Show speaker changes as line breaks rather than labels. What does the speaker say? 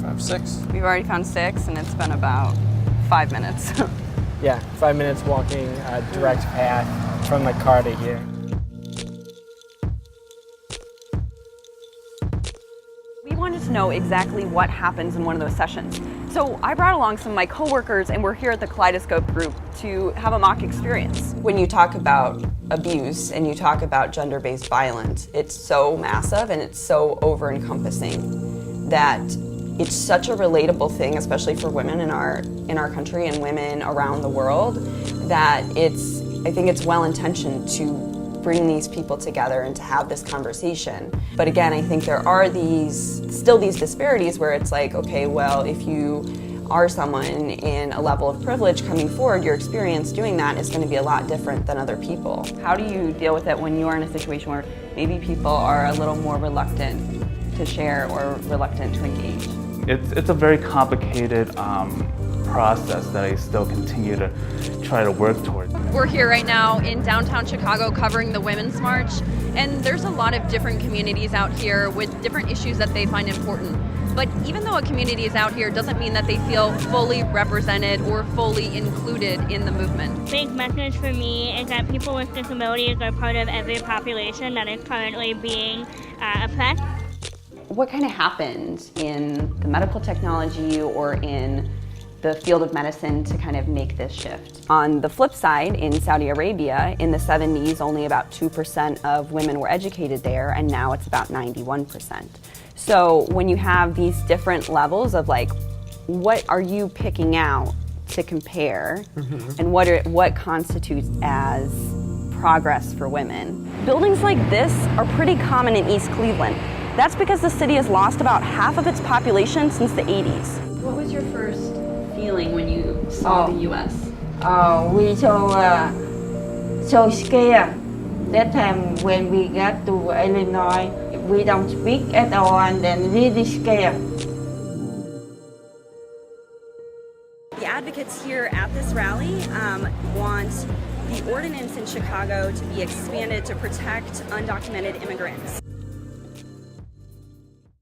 5, 6.
We've already found 6, and it's been about 5 minutes.
Yeah, 5 minutes walking a direct path from my car to here.
We wanted to know exactly what happens in one of those sessions. So I brought along some of my coworkers, and we're here at the Kaleidoscope group to have a mock experience.
When you talk about abuse and you talk about gender-based violence, it's so massive and it's so over-encompassing that it's such a relatable thing, especially for women in our country and women around the world, that I think it's well-intentioned to bring these people together and to have this conversation. But again, I think there are still these disparities where it's like, okay, well, if you are someone in a level of privilege coming forward, your experience doing that is going to be a lot different than other people.
How do you deal with it when you are in a situation where maybe people are a little more reluctant to share or reluctant to engage?
It's a very complicated process that I still continue to try to work toward.
We're here right now in downtown Chicago covering the Women's March, and there's a lot of different communities out here with different issues that they find important. But even though a community is out here doesn't mean that they feel fully represented or fully included in the movement.
Big message for me is that people with disabilities are part of every population that is currently being oppressed.
What kind of happened in the medical technology or in the field of medicine to kind of make this shift? On the flip side, in Saudi Arabia, in the 70s, only about 2% of women were educated there, and now it's about 91%. So when you have these different levels of like, what are you picking out to compare, and what constitutes as progress for women? Buildings like this are pretty common in East Cleveland. That's because the city has lost about half of its population since the 80s. What was your first feeling when you saw the U.S.?
We so scared. That time when we got to Illinois, we don't speak at all, and then really scared.
The advocates here at this rally want the ordinance in Chicago to be expanded to protect undocumented immigrants.